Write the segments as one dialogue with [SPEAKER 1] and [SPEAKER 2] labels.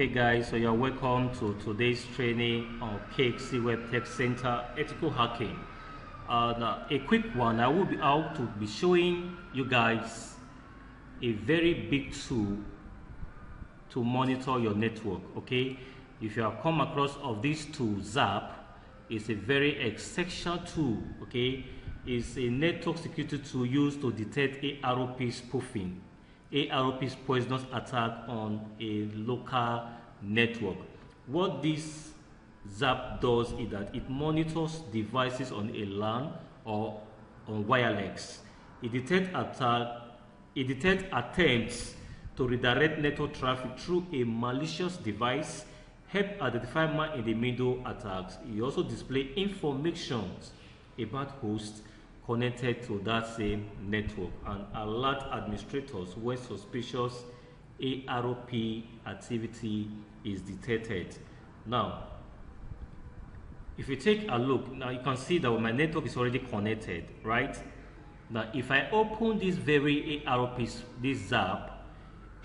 [SPEAKER 1] Okay guys, so you're welcome to today's training on KCWEB Tech Center Ethical Hacking. Now, a quick one, I will be out to be showing you guys a very big tool to monitor your network. Okay, if you have come across of this tool, Xarp is a very essential tool. Okay, it's a network security tool used to detect ARP spoofing. ARP is poisonous attack on a local network. What this Xarp does is that it monitors devices on a LAN or on wireless. It detects attempts to redirect network traffic through a malicious device, help identify man-in-the-middle attacks. It also displays information about hosts connected to that same network and alert administrators when suspicious ARP activity is detected. Now, if you take a look, now you can see that my network is already connected, right? Now, if I open this very ARP, this Xarp,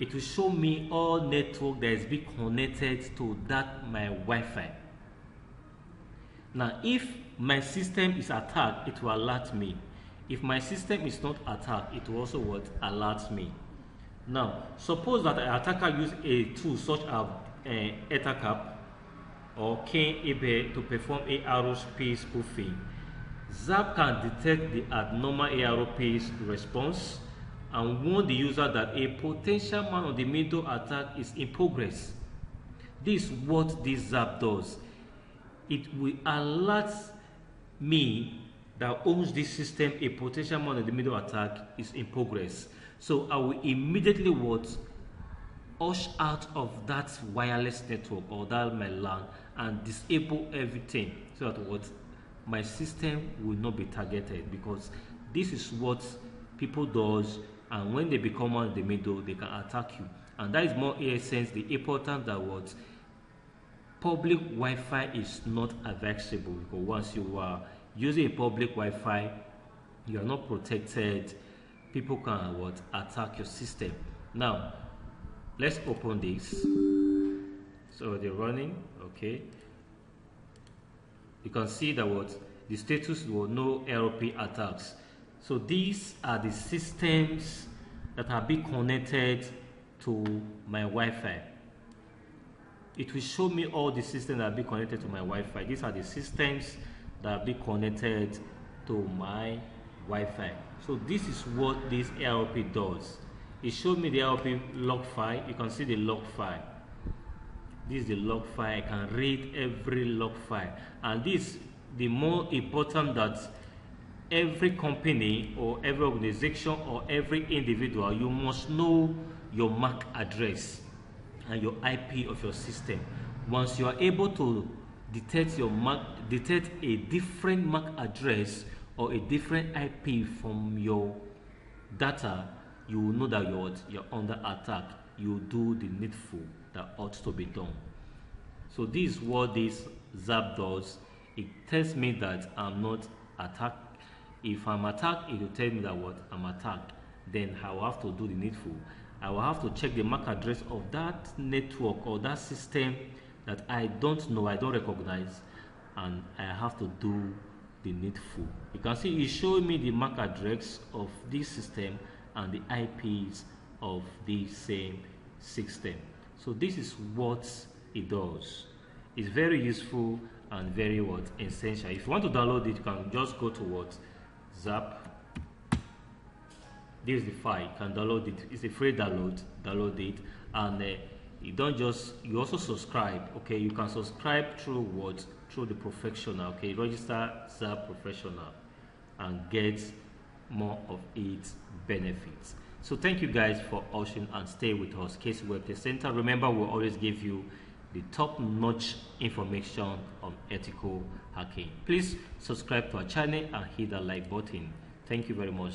[SPEAKER 1] it will show me all network that is being connected to that my Wi-Fi. Now, if my system is attacked, it will alert me. If my system is not attacked, it will also alert me. Now, suppose that an attacker use a tool such as Xarp or KCWEB to perform ARP spoofing. Xarp can detect the abnormal ARP response and warn the user that a potential man-in-the-middle attack is in progress. This is what this Xarp does. It will alert me that owns this system a potential man-in-the-middle attack is in progress. So I will immediately ush out of that wireless network or that my LAN and disable everything so that my system will not be targeted, because this is what people does, and when they become man-in-the-middle, they can attack you. And that is more in a sense the importance that public Wi-Fi is not accessible, because once you are using a public Wi-Fi, you are not protected. People can attack your system. Now, let's open this. So they're running. Okay. You can see that the status was no ARP attacks. So these are the systems that are being connected to my Wi-Fi. It will show me all the systems that are being connected to my Wi-Fi. These are the systems that are being connected to my Wi-Fi. So this is what this ARP does. It showed me the ARP log file. You can see the log file. This is the log file. I can read every log file. And this, the more important that every company or every organization or every individual, you must know your MAC address and your IP of your system. Once you are able to detect a different MAC address or a different IP from your data, you will know that you're under attack. You do the needful that ought to be done. So this is what this Xarp does. It tells me that I'm not attacked. If I'm attacked, it will tell me that I'm attacked. Then I will have to do the needful. I will have to check the MAC address of that network or that system that I don't know, I don't recognize, and I have to do the needful. You can see it showing me the MAC address of this system and the IPs of the same system. So this is what it does. It's very useful and very essential. If you want to download it, you can just go to Xarp. This is the file. You can download it. It's a free download. Download it, and you also subscribe. Okay, you can subscribe through the professional. Okay, register Xarp professional and get more of its benefits. So thank you guys for watching and stay with us. KCWEB Tech Center. Remember, we'll always give you the top-notch information on ethical hacking. Please subscribe to our channel and hit the like button. Thank you very much.